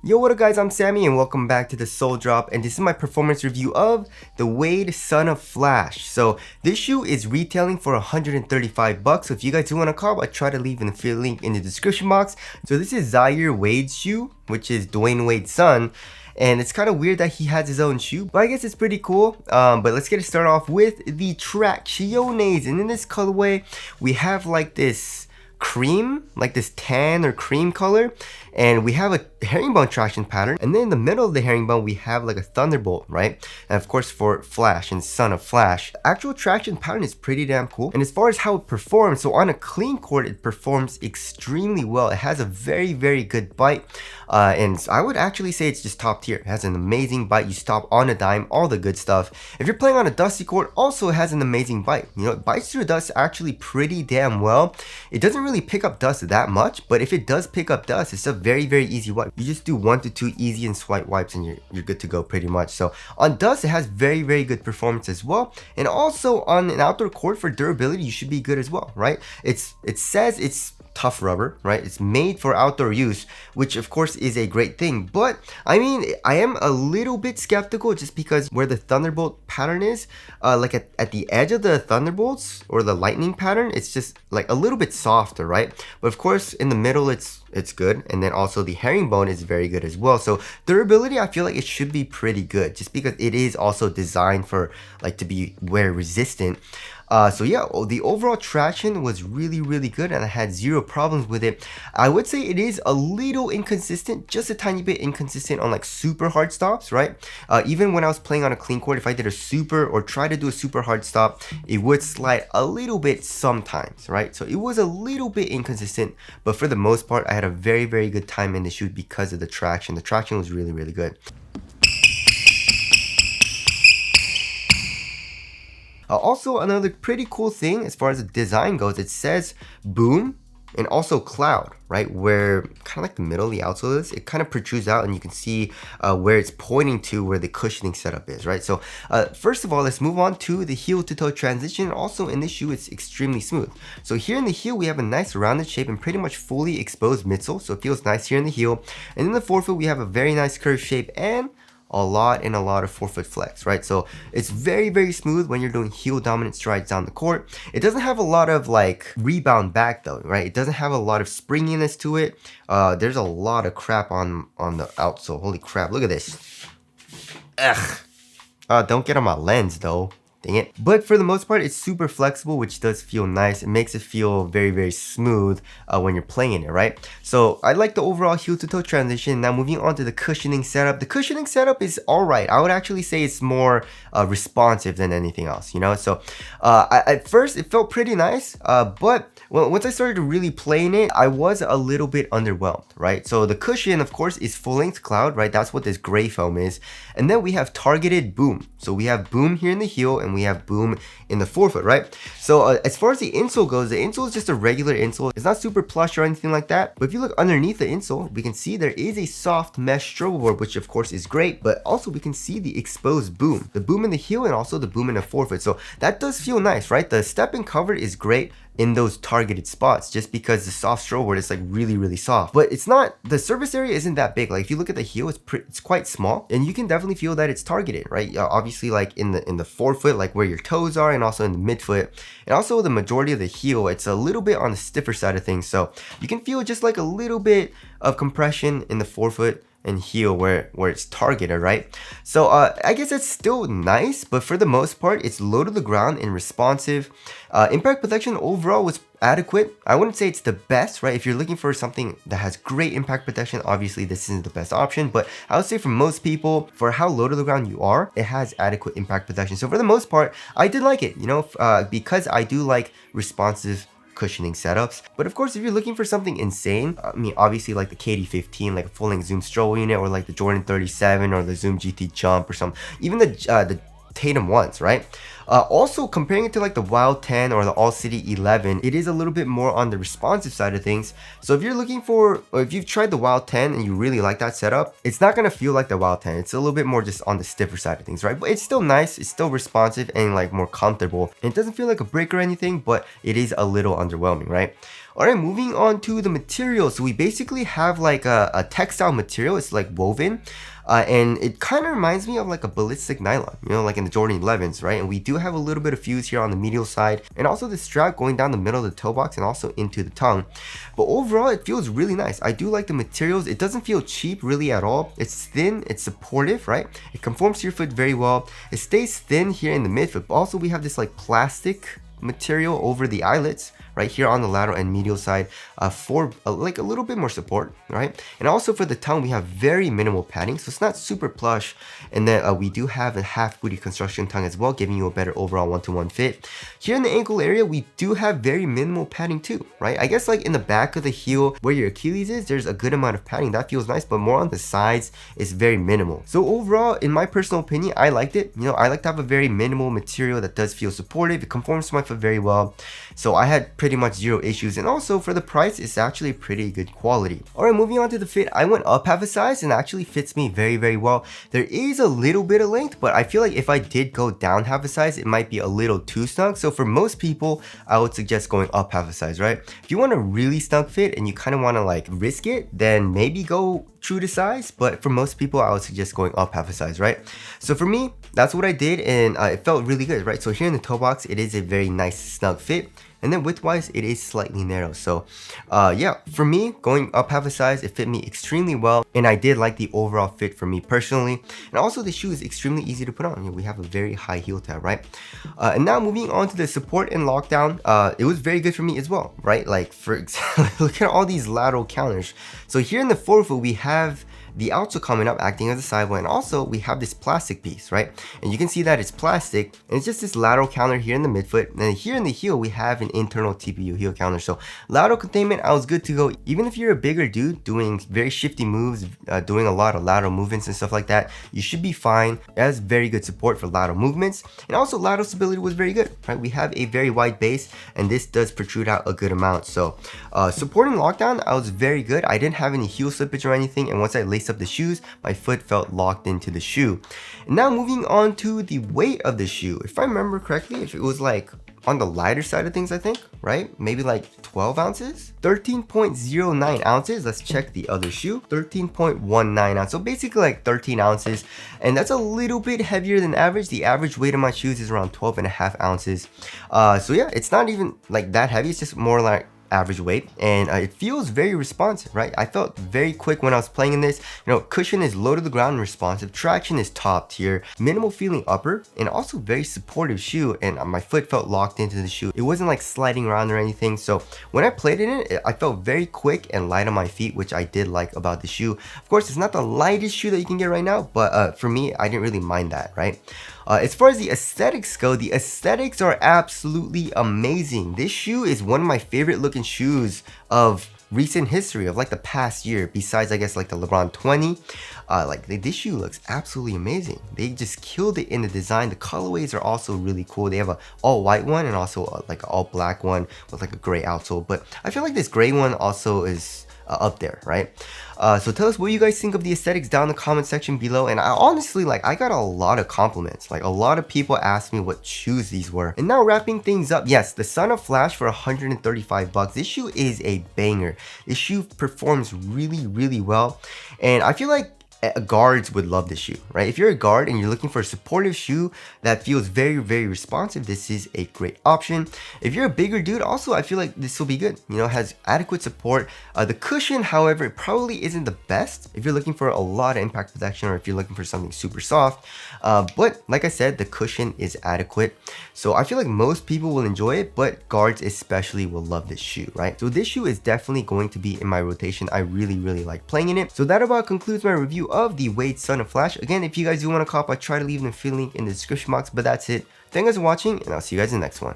Yo, what up guys, I'm Sammy and welcome back to the Soul Drop, and this is my performance review of the Wade Son of Flash. So this shoe is retailing for 135 bucks. So if you guys do want to cop, I try to leave an affiliate link in the description box. So this is Zaire Wade's shoe, which is Dwayne Wade's son. And it's kind of weird that he has his own shoe, but I guess it's pretty cool. But let's get it started off with the Tracciones. And in this colorway, we have like this cream, like this tan or cream color, and we have a herringbone traction pattern, and then in the middle of the herringbone we have like a thunderbolt, right? And of course for Flash and Son of Flash, the actual traction pattern is pretty damn cool. And as far as how it performs, so on a clean court it performs extremely well. It has a very good bite, and I would actually say it's just top tier. It has an amazing bite, you stop on a dime, all the good stuff. If you're playing on a dusty court, also it has an amazing bite. You know, it bites through dust actually pretty damn well. It doesn't really pick up dust that much, but if it does pick up dust, it's a very easy wipe. You just do 1 to 2 easy and swipe wipes and you're good to go pretty much. So on dust it has very good performance as well, and also on an outdoor court for durability you should be good as well, right? It says it's tough rubber, right? It's made for outdoor use, which of course is a great thing, but I mean, I am a little bit skeptical just because where the thunderbolt pattern is, like at the edge of the thunderbolts or the lightning pattern, it's just like a little bit softer, right? But of course in the middle it's good, and then also the herringbone is very good as well. So durability, I feel like it should be pretty good just because it is also designed for like to be wear resistant. So yeah, the overall traction was really good, and I had zero problems with it. I would say it is a little inconsistent, just a tiny bit inconsistent on like super hard stops, right? Even when I was playing on a clean court, if I did a super or try to do a super hard stop, it would slide a little bit sometimes, right? So it was a little bit inconsistent, but for the most part, I had a very good time in the shoe because of the traction. The traction was really good. Also, another pretty cool thing as far as the design goes, it says boom and also cloud, right? Where kind of like the middle of the outsole is, it kind of protrudes out and you can see where it's pointing to where the cushioning setup is, right? So first of all, let's move on to the heel to toe transition. Also in this shoe, it's extremely smooth. So here in the heel, we have a nice rounded shape and pretty much fully exposed midsole. So it feels nice here in the heel. And in the forefoot, we have a very nice curved shape and a lot of forefoot flex, right? So it's very smooth when you're doing heel dominant strides down the court. It doesn't have a lot of like rebound back though, right? It doesn't have a lot of springiness to it. There's a lot of crap on the outsole. Holy crap, look at this. Ugh. Don't get on my lens though. Dang it. But for the most part, it's super flexible, which does feel nice. It makes it feel very smooth when you're playing it, right? So I like the overall heel to toe transition. Now moving on to the cushioning setup. The cushioning setup is alright. I would actually say it's more responsive than anything else, you know? So at first it felt pretty nice, but once I started really playing it, I was a little bit underwhelmed, right? So the cushion, of course, is full length cloud, right? That's what this gray foam is. And then we have targeted boom. So we have boom here in the heel and we have boom in the forefoot, right? So as far as the insole goes, the insole is just a regular insole. It's not super plush or anything like that. But if you look underneath the insole, we can see there is a soft mesh strobe board, which of course is great, but also we can see the exposed boom. The boom in the heel and also the boom in the forefoot. So that does feel nice, right? The step and cover is great in those targeted spots just because the soft strobe board is like really soft, but it's not, the surface area isn't that big. Like if you look at the heel, it's quite small, and you can definitely feel that it's targeted, right? Obviously like in the forefoot, like where your toes are, and also in the midfoot, and also the majority of the heel, it's a little bit on the stiffer side of things, so you can feel just like a little bit of compression in the forefoot and heel where it's targeted, right? So I guess it's still nice, but for the most part, it's low to the ground and responsive. Impact protection overall was adequate. I wouldn't say it's the best, right? If you're looking for something that has great impact protection, obviously this isn't the best option, but I would say for most people, for how low to the ground you are, it has adequate impact protection. So for the most part, I did like it, you know, because I do like responsive cushioning setups. But of course, if you're looking for something insane, I mean, obviously like the KD15, like a full length Zoom stroll unit, or like the Jordan 37 or the Zoom GT Jump or something, even the Tatum ones, right? Also comparing it to like the Wild 10 or the All City 11, it is a little bit more on the responsive side of things. So if you're looking for, or if you've tried the Wild 10 and you really like that setup, it's not gonna feel like the Wild 10. It's a little bit more just on the stiffer side of things, right? But it's still nice, it's still responsive and like more comfortable. And it doesn't feel like a brick or anything, but it is a little underwhelming, right? Alright, moving on to the material. So we basically have like a textile material. It's like woven. And it kind of reminds me of like a ballistic nylon, you know, like in the Jordan 11s, right? And we do have a little bit of fuse here on the medial side, and also the strap going down the middle of the toe box and also into the tongue. But overall, it feels really nice. I do like the materials. It doesn't feel cheap really at all. It's thin, it's supportive, right? It conforms to your foot very well. It stays thin here in the midfoot, but also we have this like plastic material over the eyelets right here on the lateral and medial side for like a little bit more support, right? And also for the tongue, we have very minimal padding, so it's not super plush. And then we do have a half booty construction tongue as well, giving you a better overall one-to-one fit. Here in the ankle area, we do have very minimal padding too, right? I guess like in the back of the heel where your Achilles is, there's a good amount of padding. That feels nice, but more on the sides is very minimal. So overall, in my personal opinion, I liked it. You know, I like to have a very minimal material that does feel supportive. It conforms to my foot very well. So I had pretty much zero issues, and also for the price, it's actually pretty good quality. Alright, moving on to the fit, I went up half a size and actually fits me very, very well. There is a little bit of length, but I feel like if I did go down half a size, it might be a little too snug. So for most people, I would suggest going up half a size, right? If you want a really snug fit and you kind of want to like risk it, then maybe go true to size. But for most people, I would suggest going up half a size, right? So for me, that's what I did, and it felt really good, right? So here in the toe box, it is a very nice snug fit. And then width wise, it is slightly narrow. So yeah, for me, going up half a size, it fit me extremely well. And I did like the overall fit for me personally. And also the shoe is extremely easy to put on. You know, we have a very high heel tab, right? And now moving on to the support and lockdown, it was very good for me as well, right? Like for example, look at all these lateral counters. So here in the forefoot, we have the outsole coming up acting as a sidewall, and also we have this plastic piece, right? And you can see that it's plastic, and it's just this lateral counter here in the midfoot. And then here in the heel, we have an internal TPU heel counter. So lateral containment, I was good to go. Even if you're a bigger dude doing very shifty moves, doing a lot of lateral movements and stuff like that, you should be fine. It has very good support for lateral movements, and also lateral stability was very good, right? We have a very wide base, and this does protrude out a good amount. So supporting lockdown, I was very good. I didn't have any heel slippage or anything, and once I laced up the shoes, my foot felt locked into the shoe. And now moving on to the weight of the shoe. If I remember correctly, if it was like on the lighter side of things, I think, right? Maybe like 12 ounces? 13.09 ounces. Let's check the other shoe. 13.19 ounces. So basically like 13 ounces. And that's a little bit heavier than average. The average weight of my shoes is around 12.5 ounces. So yeah, it's not even like that heavy. It's just more like average weight, and it feels very responsive, right? I felt very quick when I was playing in this. You know, cushion is low to the ground and responsive, traction is top tier, minimal feeling upper, and also very supportive shoe, and my foot felt locked into the shoe. It wasn't like sliding around or anything. So when I played in it, I felt very quick and light on my feet, which I did like about the shoe. Of course, it's not the lightest shoe that you can get right now, but for me, I didn't really mind that, right? As far as the aesthetics go, the aesthetics are absolutely amazing. This shoe is one of my favorite looking shoes of recent history, of like the past year, besides I guess like the LeBron 20. This shoe looks absolutely amazing. They just killed it in the design. The colorways are also really cool. They have a all white one and also like an all black one with like a gray outsole, but I feel like this gray one also is up there, right? So tell us what you guys think of the aesthetics down in the comment section below. And I honestly, I got a lot of compliments. Like a lot of people asked me what shoes these were. And now wrapping things up, yes, the Son of Flash for 135 bucks. This shoe is a banger. This shoe performs really, really well. And I feel like guards would love this shoe, right? If you're a guard and you're looking for a supportive shoe that feels very, very responsive, this is a great option. If you're a bigger dude, also, I feel like this will be good. You know, it has adequate support. The cushion, however, it probably isn't the best if you're looking for a lot of impact protection or if you're looking for something super soft. But like I said, the cushion is adequate. So I feel like most people will enjoy it, but guards especially will love this shoe, right? So this shoe is definitely going to be in my rotation. I really, really like playing in it. So that about concludes my review of the Wade Son of Flash. Again, if you guys do want to cop, I try to leave the affiliate link in the description box, but that's it. Thank you guys for watching, and I'll see you guys in the next one.